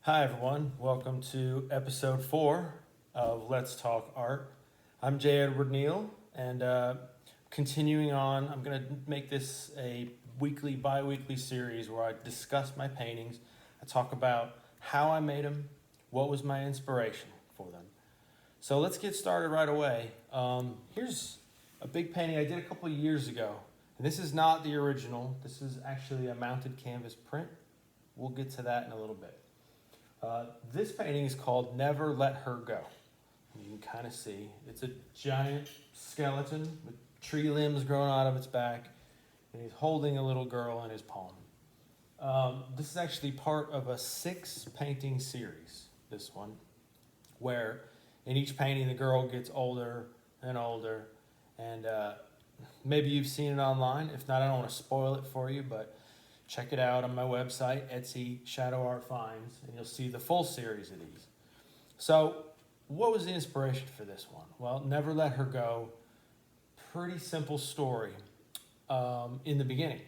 Hi everyone, welcome to episode 4 of Let's Talk Art. I'm J. Edward Neal, and continuing on, I'm going to make this a weekly, bi-weekly series where I discuss my paintings. I talk about how I made them, what was my inspiration for them. So let's get started right away. Here's a big painting I did a couple of years ago. And this is not the original, this is actually a mounted canvas print. We'll get to that in a little bit. This painting is called Never Let Her Go. You can kind of see it's a giant skeleton with tree limbs growing out of its back, and he's holding a little girl in his palm. This is actually part of a 6 painting series, this one, where in each painting the girl gets older and older, and maybe you've seen it online. If not, I don't want to spoil it for you, but check it out on my website, Etsy, Shadow Art Finds, and you'll see the full series of these. So, what was the inspiration for this one? Well, Never Let Her Go, pretty simple story in the beginning.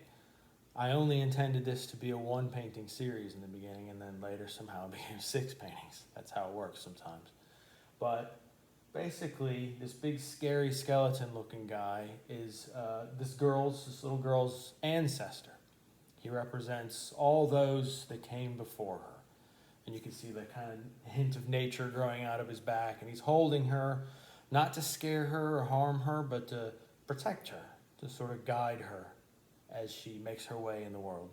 I only intended this to be a 1 painting series in the beginning, and then later somehow it became 6 paintings. That's how it works sometimes. But basically, this big scary skeleton looking guy is this little girl's ancestor. He represents all those that came before her. And you can see the kind of hint of nature growing out of his back. And he's holding her, not to scare her or harm her, but to protect her, to sort of guide her as she makes her way in the world.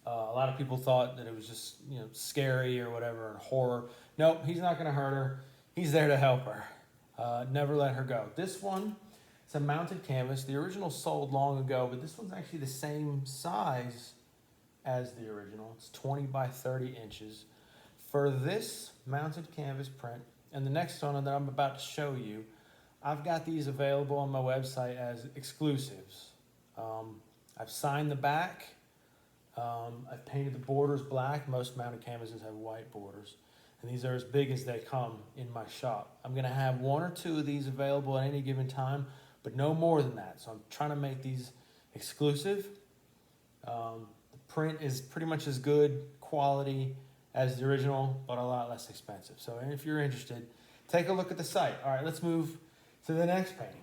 A lot of people thought that it was just, scary or whatever, and horror. Nope, he's not going to hurt her. He's there to help her. Never let her go. This one, it's a mounted canvas. The original sold long ago, but this one's actually the same size as the original. It's 20 by 30 inches. For this mounted canvas print, and the next one that I'm about to show you, I've got these available on my website as exclusives. I've signed the back. I've painted the borders black. Most mounted canvases have white borders. And these are as big as they come in my shop. I'm going to have 1 or 2 of these available at any given time, but no more than that. So I'm trying to make these exclusive. The print is pretty much as good quality as the original, but a lot less expensive. So if you're interested, take a look at the site. All right, let's move to the next painting.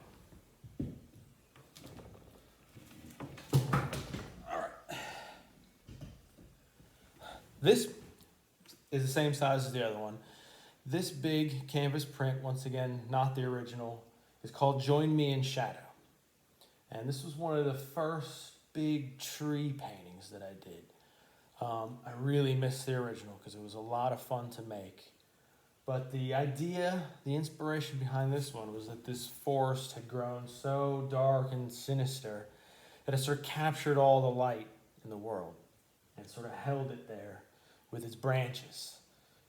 All right. This is the same size as the other one. This big canvas print, once again, not the original, is called Join Me in Shadow. And this was one of the first big tree paintings that I did. I really missed the original because it was a lot of fun to make. But the idea, the inspiration behind this one was that this forest had grown so dark and sinister that it sort of captured all the light in the world and sort of held it there with its branches.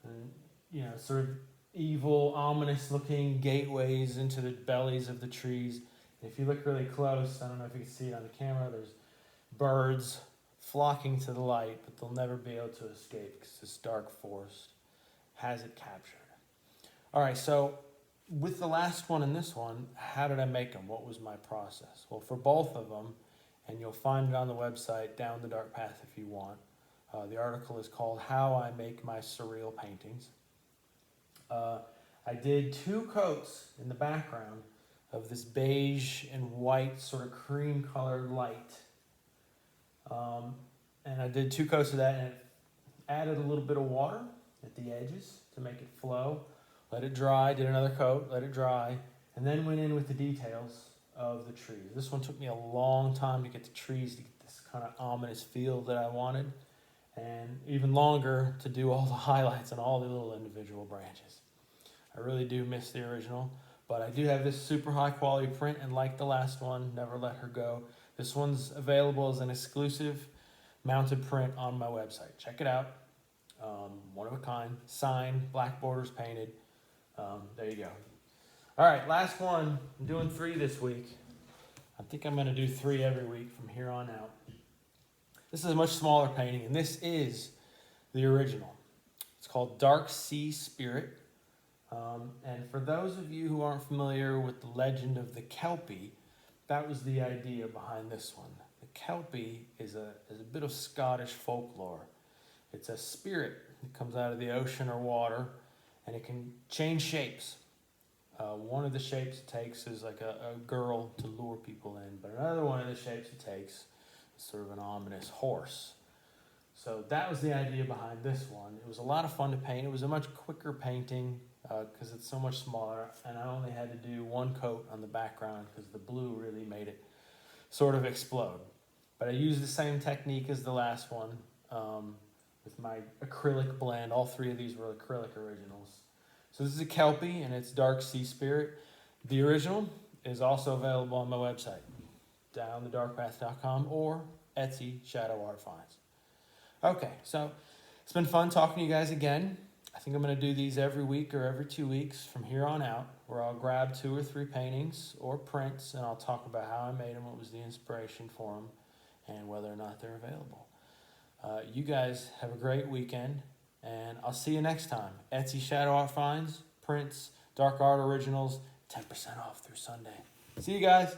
And, sort of evil, ominous-looking gateways into the bellies of the trees. And if you look really close, I don't know if you can see it on the camera, there's birds flocking to the light, but they'll never be able to escape because this dark forest has it captured. All right, so with the last one and this one, how did I make them? What was my process? Well, for both of them, and you'll find it on the website, Down the Dark Path if you want, the article is called How I Make My Surreal Paintings. I did 2 coats in the background of this beige and white sort of cream colored light. And I did 2 coats of that, and it added a little bit of water at the edges to make it flow. Let it dry, did another coat, let it dry, and then went in with the details of the trees. This one took me a long time to get the trees to get this kind of ominous feel that I wanted, and even longer to do all the highlights on all the little individual branches. I really do miss the original, but I do have this super high quality print, and like the last one, Never Let Her Go, this one's available as an exclusive mounted print on my website. Check it out. One of a kind, signed, black borders painted. There you go. All right, last one. I'm doing 3 this week. I think I'm going to do 3 every week from here on out. This is a much smaller painting, and this is the original. It's called Dark Sea Spirit. And for those of you who aren't familiar with the legend of the Kelpie, that was the idea behind this one. The Kelpie is a bit of Scottish folklore. It's a spirit It comes out of the ocean or water, and it can change shapes. One of the shapes it takes is like a girl to lure people in, but another one of the shapes it takes is sort of an ominous horse. So that was the idea behind this one. It was a lot of fun to paint. It was a much quicker painting because it's so much smaller, and I only had to do one coat on the background because the blue really made it sort of explode. But I used the same technique as the last one with my acrylic blend. All three of these were acrylic originals. So this is a Kelpie, and it's Dark Sea Spirit. The original is also available on my website, downthedarkpath.com, or Etsy, Shadow Art Finds. Okay, so it's been fun talking to you guys again. I think I'm going to do these every week or every 2 weeks from here on out, where I'll grab 2 or 3 paintings or prints, and I'll talk about how I made them, what was the inspiration for them, and whether or not they're available. You guys have a great weekend, and I'll see you next time. Etsy Shadow Art Finds, prints, dark art originals, 10% off through Sunday. See you guys.